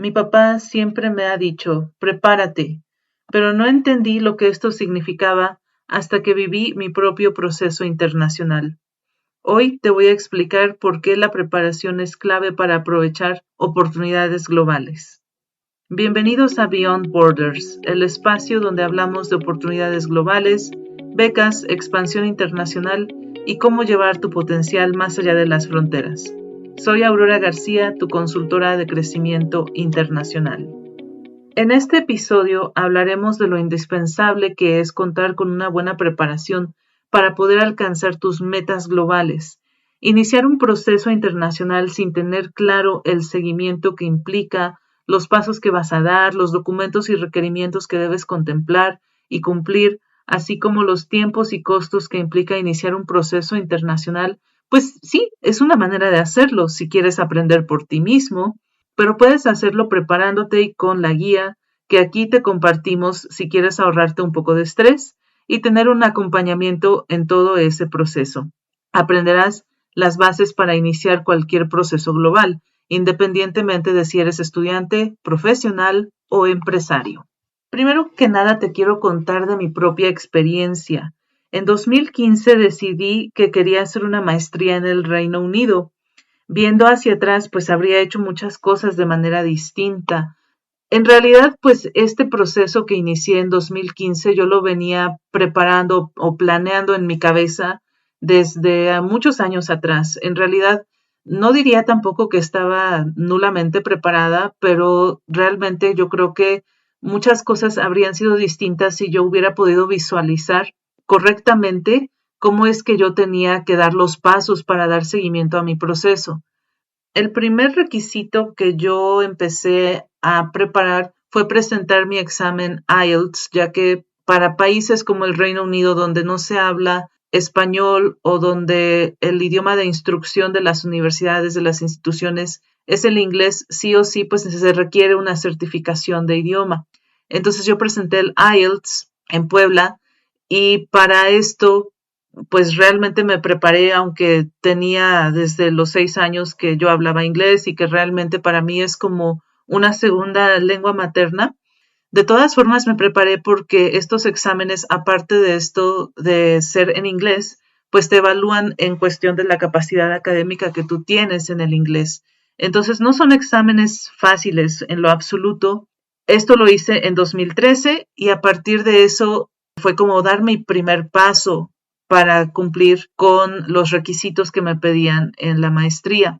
Mi papá siempre me ha dicho, prepárate, pero no entendí lo que esto significaba hasta que viví mi propio proceso internacional. Hoy te voy a explicar por qué la preparación es clave para aprovechar oportunidades globales. Bienvenidos a Beyond Borders, el espacio donde hablamos de oportunidades globales, becas, expansión internacional y cómo llevar tu potencial más allá de las fronteras. Soy Aurora García, tu consultora de crecimiento internacional. En este episodio hablaremos de lo indispensable que es contar con una buena preparación para poder alcanzar tus metas globales. Iniciar un proceso internacional sin tener claro el seguimiento que implica, los pasos que vas a dar, los documentos y requerimientos que debes contemplar y cumplir, así como los tiempos y costos que implica iniciar un proceso internacional, pues sí, es una manera de hacerlo si quieres aprender por ti mismo, pero puedes hacerlo preparándote y con la guía que aquí te compartimos si quieres ahorrarte un poco de estrés y tener un acompañamiento en todo ese proceso. Aprenderás las bases para iniciar cualquier proceso global, independientemente de si eres estudiante, profesional o empresario. Primero que nada te quiero contar de mi propia experiencia. En 2015 decidí que quería hacer una maestría en el Reino Unido. Viendo hacia atrás, pues habría hecho muchas cosas de manera distinta. En realidad, pues este proceso que inicié en 2015 yo lo venía preparando o planeando en mi cabeza desde muchos años atrás. En realidad, no diría tampoco que estaba nulamente preparada, pero realmente yo creo que muchas cosas habrían sido distintas si yo hubiera podido visualizar correctamente cómo es que yo tenía que dar los pasos para dar seguimiento a mi proceso. El primer requisito que yo empecé a preparar fue presentar mi examen IELTS, ya que para países como el Reino Unido, donde no se habla español o donde el idioma de instrucción de las universidades, de las instituciones, es el inglés, sí o sí, pues se requiere una certificación de idioma. Entonces yo presenté el IELTS en Puebla y para esto pues realmente me preparé, aunque tenía desde los 6 años que yo hablaba inglés y que realmente para mí es como una segunda lengua materna. De todas formas me preparé porque estos exámenes, aparte de esto de ser en inglés, pues te evalúan en cuestión de la capacidad académica que tú tienes en el inglés. Entonces no son exámenes fáciles en lo absoluto. Esto lo hice en 2013 y a partir de eso fue como dar mi primer paso para cumplir con los requisitos que me pedían en la maestría.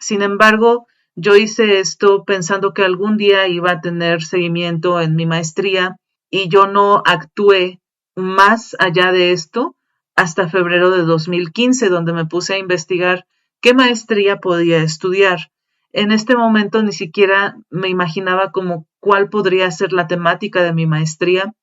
Sin embargo, yo hice esto pensando que algún día iba a tener seguimiento en mi maestría y yo no actué más allá de esto hasta febrero de 2015, donde me puse a investigar qué maestría podía estudiar. En este momento ni siquiera me imaginaba como cuál podría ser la temática de mi maestría.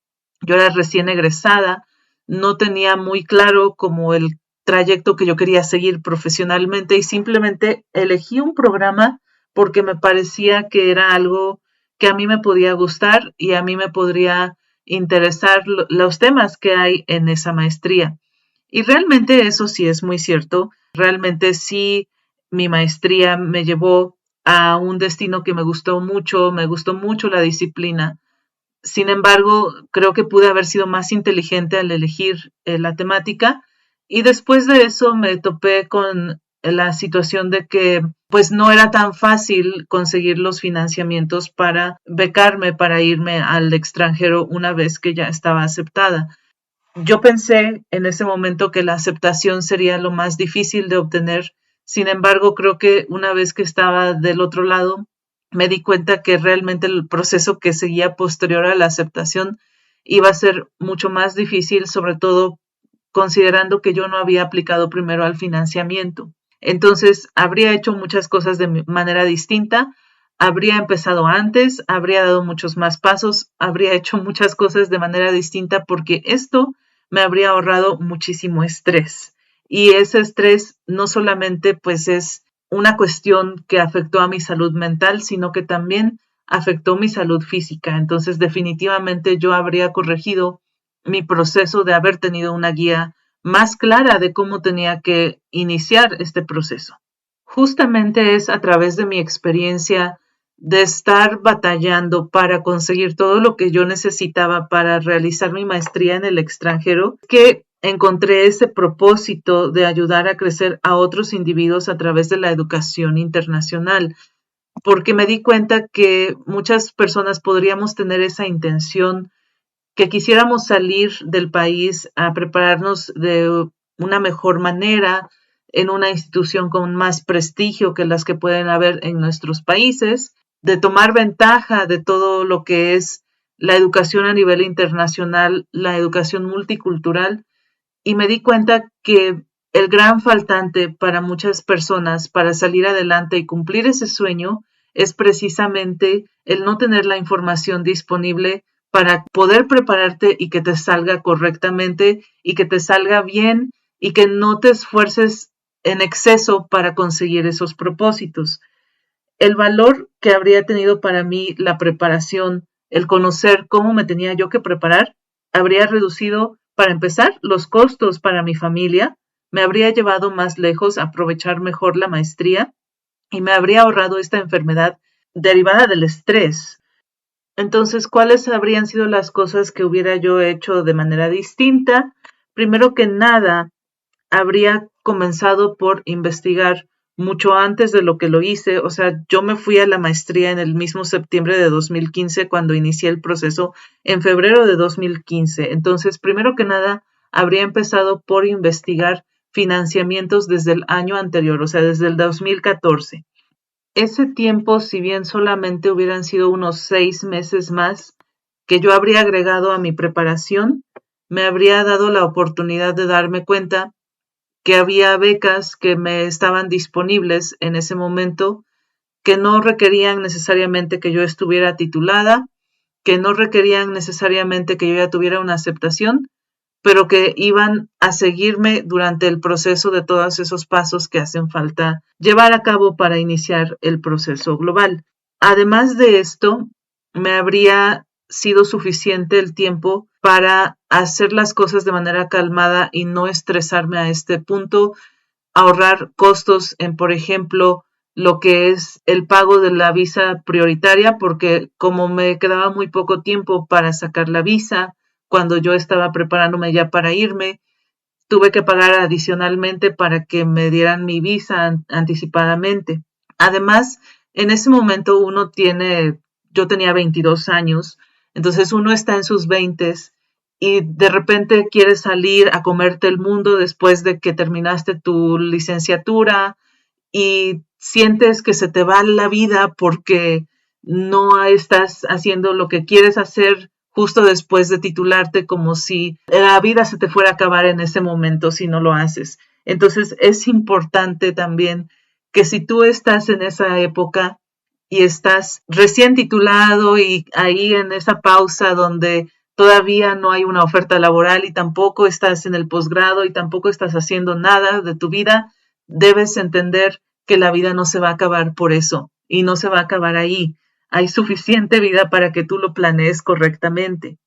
Yo era recién egresada, no tenía muy claro como el trayecto que yo quería seguir profesionalmente y simplemente elegí un programa porque me parecía que era algo que a mí me podía gustar y a mí me podría interesar los temas que hay en esa maestría. Y realmente eso sí es muy cierto. Realmente sí, mi maestría me llevó a un destino que me gustó mucho la disciplina. Sin embargo, creo que pude haber sido más inteligente al elegir la temática y después de eso me topé con la situación de que pues no era tan fácil conseguir los financiamientos para becarme, para irme al extranjero una vez que ya estaba aceptada. Yo pensé en ese momento que la aceptación sería lo más difícil de obtener. Sin embargo, creo que una vez que estaba del otro lado, me di cuenta que realmente el proceso que seguía posterior a la aceptación iba a ser mucho más difícil, sobre todo considerando que yo no había aplicado primero al financiamiento. Entonces, habría hecho muchas cosas de manera distinta, habría empezado antes, habría dado muchos más pasos, habría hecho muchas cosas de manera distinta porque esto me habría ahorrado muchísimo estrés. Y ese estrés no solamente pues es una cuestión que afectó a mi salud mental, sino que también afectó mi salud física. Entonces, definitivamente yo habría corregido mi proceso de haber tenido una guía más clara de cómo tenía que iniciar este proceso. Justamente es a través de mi experiencia de estar batallando para conseguir todo lo que yo necesitaba para realizar mi maestría en el extranjero, que encontré ese propósito de ayudar a crecer a otros individuos a través de la educación internacional, porque me di cuenta que muchas personas podríamos tener esa intención, que quisiéramos salir del país a prepararnos de una mejor manera en una institución con más prestigio que las que pueden haber en nuestros países, de tomar ventaja de todo lo que es la educación a nivel internacional, la educación multicultural, y me di cuenta que el gran faltante para muchas personas para salir adelante y cumplir ese sueño es precisamente el no tener la información disponible para poder prepararte y que te salga correctamente y que te salga bien y que no te esfuerces en exceso para conseguir esos propósitos. El valor que habría tenido para mí la preparación, el conocer cómo me tenía yo que preparar, habría reducido, para empezar, los costos para mi familia, me habría llevado más lejos a aprovechar mejor la maestría y me habría ahorrado esta enfermedad derivada del estrés. Entonces, ¿cuáles habrían sido las cosas que hubiera yo hecho de manera distinta? Primero que nada, habría comenzado por investigar mucho antes de lo que lo hice. O sea, yo me fui a la maestría en el mismo septiembre de 2015 cuando inicié el proceso en febrero de 2015. Entonces, primero que nada, habría empezado por investigar financiamientos desde el año anterior, o sea, desde el 2014. Ese tiempo, si bien solamente hubieran sido unos 6 meses más que yo habría agregado a mi preparación, me habría dado la oportunidad de darme cuenta que había becas que me estaban disponibles en ese momento, que no requerían necesariamente que yo estuviera titulada, que no requerían necesariamente que yo ya tuviera una aceptación, pero que iban a seguirme durante el proceso de todos esos pasos que hacen falta llevar a cabo para iniciar el proceso global. Además de esto, me habría sido suficiente el tiempo para hacer las cosas de manera calmada y no estresarme a este punto, ahorrar costos en, por ejemplo, lo que es el pago de la visa prioritaria, porque como me quedaba muy poco tiempo para sacar la visa, cuando yo estaba preparándome ya para irme, tuve que pagar adicionalmente para que me dieran mi visa anticipadamente. Además, en ese momento yo tenía 22 años, entonces uno está en sus 20 y de repente quieres salir a comerte el mundo después de que terminaste tu licenciatura y sientes que se te va la vida porque no estás haciendo lo que quieres hacer justo después de titularte, como si la vida se te fuera a acabar en ese momento si no lo haces. Entonces es importante también que si tú estás en esa época y estás recién titulado y ahí en esa pausa donde todavía no hay una oferta laboral y tampoco estás en el posgrado y tampoco estás haciendo nada de tu vida, debes entender que la vida no se va a acabar por eso y no se va a acabar ahí. Hay suficiente vida para que tú lo planees correctamente.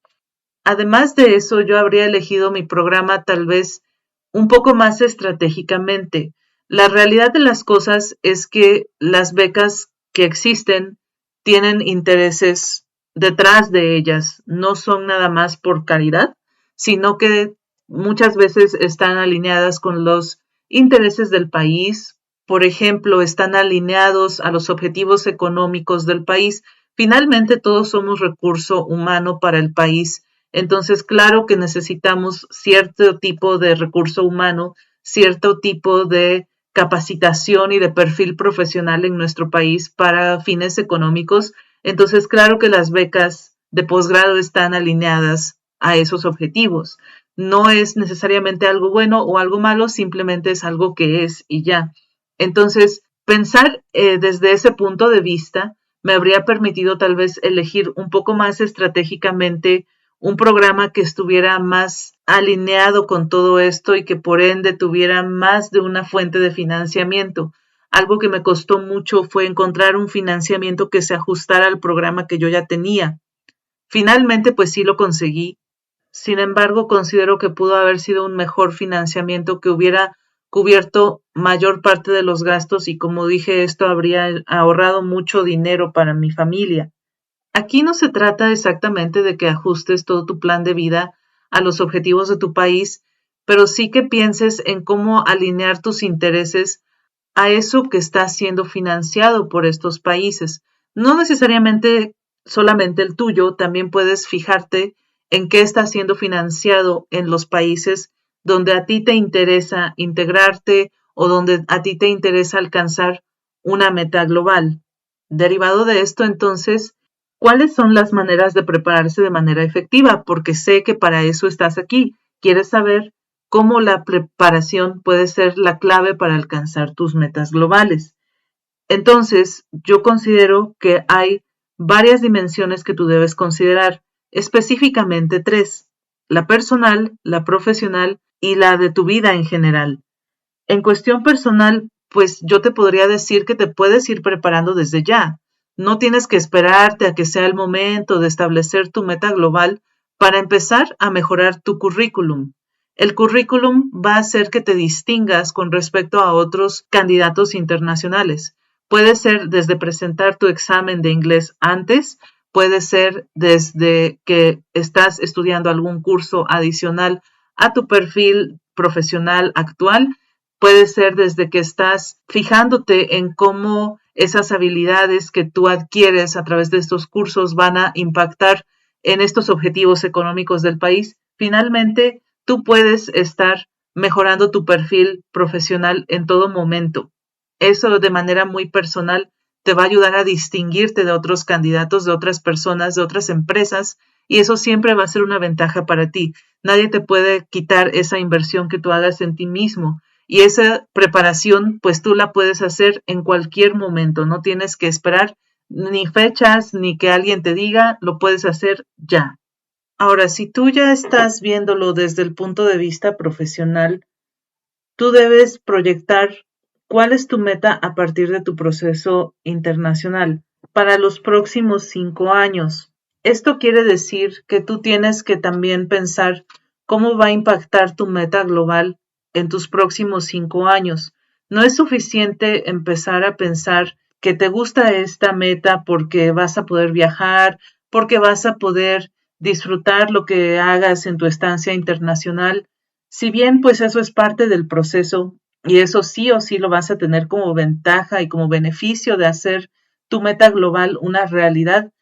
Además de eso, yo habría elegido mi programa tal vez un poco más estratégicamente. La realidad de las cosas es que las becas que existen tienen intereses detrás de ellas, no son nada más por caridad, sino que muchas veces están alineadas con los intereses del país. Por ejemplo, están alineados a los objetivos económicos del país. Finalmente, todos somos recurso humano para el país. Entonces, claro que necesitamos cierto tipo de recurso humano, cierto tipo de capacitación y de perfil profesional en nuestro país para fines económicos. Entonces, claro que las becas de posgrado están alineadas a esos objetivos. No es necesariamente algo bueno o algo malo, simplemente es algo que es y ya. Entonces, pensar desde ese punto de vista me habría permitido tal vez elegir un poco más estratégicamente un programa que estuviera más alineado con todo esto y que por ende tuviera más de una fuente de financiamiento. Algo que me costó mucho fue encontrar un financiamiento que se ajustara al programa que yo ya tenía. Finalmente, pues sí lo conseguí. Sin embargo, considero que pudo haber sido un mejor financiamiento que hubiera cubierto mayor parte de los gastos y, como dije, esto habría ahorrado mucho dinero para mi familia. Aquí no se trata exactamente de que ajustes todo tu plan de vida a los objetivos de tu país, pero sí que pienses en cómo alinear tus intereses a eso que está siendo financiado por estos países. No necesariamente solamente el tuyo, también puedes fijarte en qué está siendo financiado en los países donde a ti te interesa integrarte o donde a ti te interesa alcanzar una meta global. Derivado de esto, entonces, ¿cuáles son las maneras de prepararse de manera efectiva? Porque sé que para eso estás aquí. Quieres saber cómo la preparación puede ser la clave para alcanzar tus metas globales. Entonces, yo considero que hay varias dimensiones que tú debes considerar, específicamente tres: la personal, la profesional y la de tu vida en general. En cuestión personal, pues yo te podría decir que te puedes ir preparando desde ya. No tienes que esperarte a que sea el momento de establecer tu meta global para empezar a mejorar tu currículum. El currículum va a hacer que te distingas con respecto a otros candidatos internacionales. Puede ser desde presentar tu examen de inglés antes, puede ser desde que estás estudiando algún curso adicional a tu perfil profesional actual, puede ser desde que estás fijándote en cómo esas habilidades que tú adquieres a través de estos cursos van a impactar en estos objetivos económicos del país. Finalmente, tú puedes estar mejorando tu perfil profesional en todo momento. Eso de manera muy personal te va a ayudar a distinguirte de otros candidatos, de otras personas, de otras empresas, y eso siempre va a ser una ventaja para ti. Nadie te puede quitar esa inversión que tú hagas en ti mismo. Y esa preparación, pues tú la puedes hacer en cualquier momento. No tienes que esperar ni fechas, ni que alguien te diga, lo puedes hacer ya. Ahora, si tú ya estás viéndolo desde el punto de vista profesional, tú debes proyectar cuál es tu meta a partir de tu proceso internacional para los próximos 5 años. Esto quiere decir que tú tienes que también pensar cómo va a impactar tu meta global en tus próximos 5 años. No es suficiente empezar a pensar que te gusta esta meta porque vas a poder viajar, porque vas a poder disfrutar lo que hagas en tu estancia internacional. Si bien pues eso es parte del proceso y eso sí o sí lo vas a tener como ventaja y como beneficio de hacer tu meta global una realidad,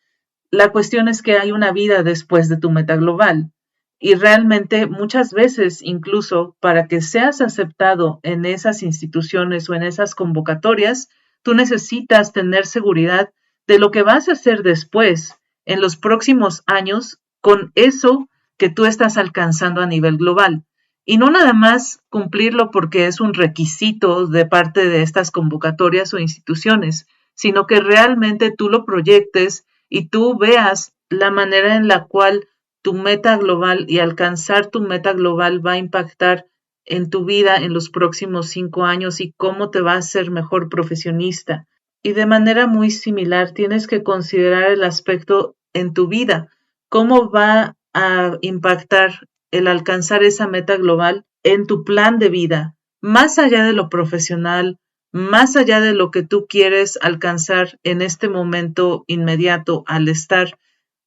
la cuestión es que hay una vida después de tu meta global. Y realmente muchas veces, incluso para que seas aceptado en esas instituciones o en esas convocatorias, tú necesitas tener seguridad de lo que vas a hacer después, en los próximos años, con eso que tú estás alcanzando a nivel global. Y no nada más cumplirlo porque es un requisito de parte de estas convocatorias o instituciones, sino que realmente tú lo proyectes y tú veas la manera en la cual tu meta global y alcanzar tu meta global va a impactar en tu vida en los próximos 5 años y cómo te va a hacer mejor profesionista. Y de manera muy similar tienes que considerar el aspecto en tu vida, cómo va a impactar el alcanzar esa meta global en tu plan de vida, más allá de lo profesional, más allá de lo que tú quieres alcanzar en este momento inmediato al estar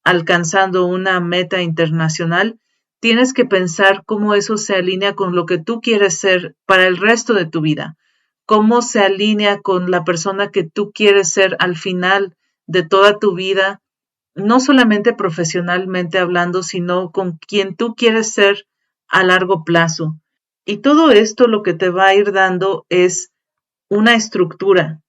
alcanzando una meta internacional, tienes que pensar cómo eso se alinea con lo que tú quieres ser para el resto de tu vida, cómo se alinea con la persona que tú quieres ser al final de toda tu vida, no solamente profesionalmente hablando, sino con quien tú quieres ser a largo plazo. Y todo esto lo que te va a ir dando es una estructura.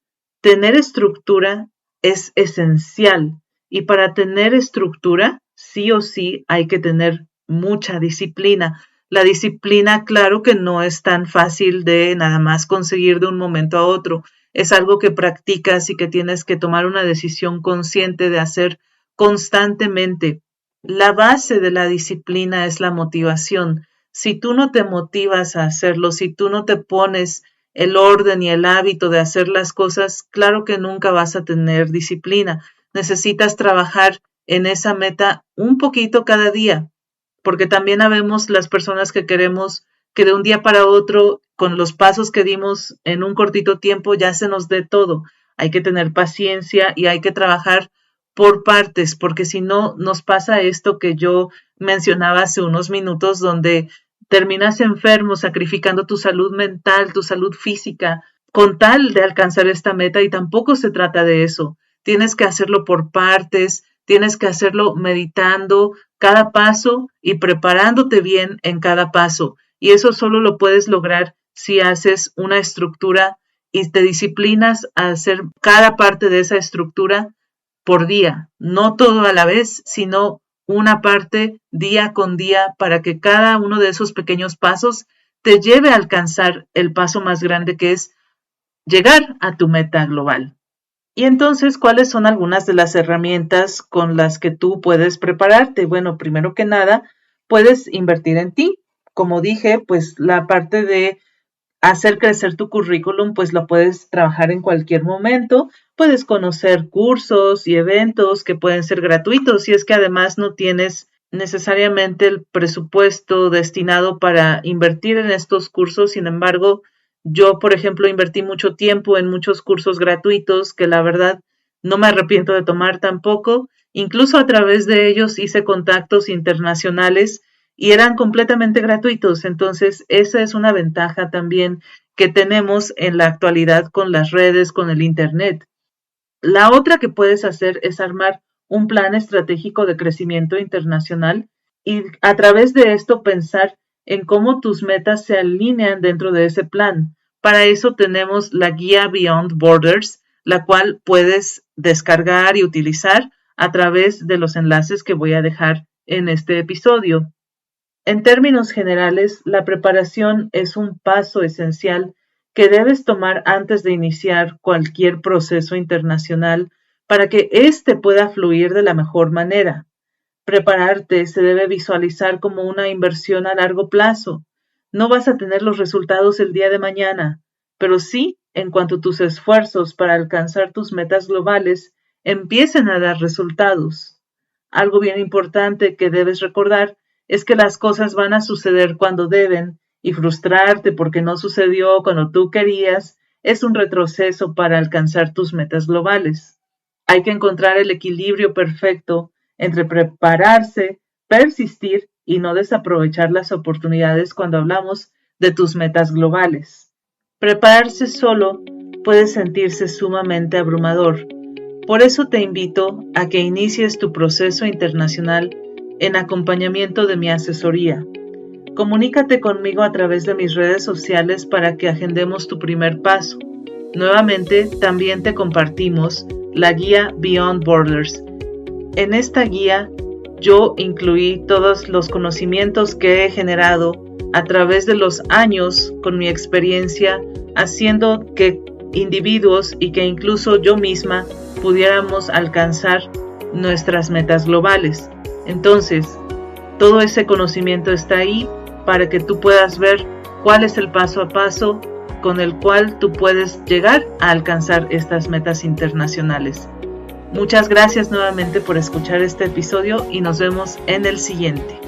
Tener estructura es esencial y para tener estructura, sí o sí hay que tener mucha disciplina. La disciplina, claro que no es tan fácil de nada más conseguir de un momento a otro. Es algo que practicas y que tienes que tomar una decisión consciente de hacer constantemente. La base de la disciplina es la motivación. Si tú no te motivas a hacerlo, si tú no te pones el orden y el hábito de hacer las cosas, claro que nunca vas a tener disciplina. Necesitas trabajar en esa meta un poquito cada día, porque también habemos las personas que queremos que de un día para otro con los pasos que dimos en un cortito tiempo ya se nos dé todo. Hay que tener paciencia y hay que trabajar por partes, porque si no nos pasa esto que yo mencionaba hace unos minutos, donde terminas enfermo, sacrificando tu salud mental, tu salud física, con tal de alcanzar esta meta, y tampoco se trata de eso. Tienes que hacerlo por partes, tienes que hacerlo meditando cada paso y preparándote bien en cada paso. Y eso solo lo puedes lograr si haces una estructura y te disciplinas a hacer cada parte de esa estructura por día, no todo a la vez, sino una parte día con día, para que cada uno de esos pequeños pasos te lleve a alcanzar el paso más grande, que es llegar a tu meta global. Y entonces, ¿cuáles son algunas de las herramientas con las que tú puedes prepararte? Bueno, primero que nada, puedes invertir en ti. Como dije, pues la parte de hacer crecer tu currículum, pues lo puedes trabajar en cualquier momento. Puedes conocer cursos y eventos que pueden ser gratuitos, si es que además no tienes necesariamente el presupuesto destinado para invertir en estos cursos. Sin embargo, yo, por ejemplo, invertí mucho tiempo en muchos cursos gratuitos que la verdad no me arrepiento de tomar tampoco. Incluso a través de ellos hice contactos internacionales y eran completamente gratuitos. Entonces, esa es una ventaja también que tenemos en la actualidad con las redes, con el Internet. La otra que puedes hacer es armar un plan estratégico de crecimiento internacional y a través de esto pensar en cómo tus metas se alinean dentro de ese plan. Para eso tenemos la guía Beyond Borders, la cual puedes descargar y utilizar a través de los enlaces que voy a dejar en este episodio. En términos generales, la preparación es un paso esencial que debes tomar antes de iniciar cualquier proceso internacional para que éste pueda fluir de la mejor manera. Prepararte se debe visualizar como una inversión a largo plazo. No vas a tener los resultados el día de mañana, pero sí en cuanto tus esfuerzos para alcanzar tus metas globales empiecen a dar resultados. Algo bien importante que debes recordar es que las cosas van a suceder cuando deben, y frustrarte porque no sucedió cuando tú querías es un retroceso para alcanzar tus metas globales. Hay que encontrar el equilibrio perfecto entre prepararse, persistir y no desaprovechar las oportunidades cuando hablamos de tus metas globales. Prepararse solo puede sentirse sumamente abrumador. Por eso te invito a que inicies tu proceso internacional en acompañamiento de mi asesoría. Comunícate conmigo a través de mis redes sociales para que agendemos tu primer paso. Nuevamente, también te compartimos la guía Beyond Borders. En esta guía, yo incluí todos los conocimientos que he generado a través de los años con mi experiencia, haciendo que individuos y que incluso yo misma pudiéramos alcanzar nuestras metas globales. Entonces, todo ese conocimiento está ahí para que tú puedas ver cuál es el paso a paso con el cual tú puedes llegar a alcanzar estas metas internacionales. Muchas gracias nuevamente por escuchar este episodio y nos vemos en el siguiente.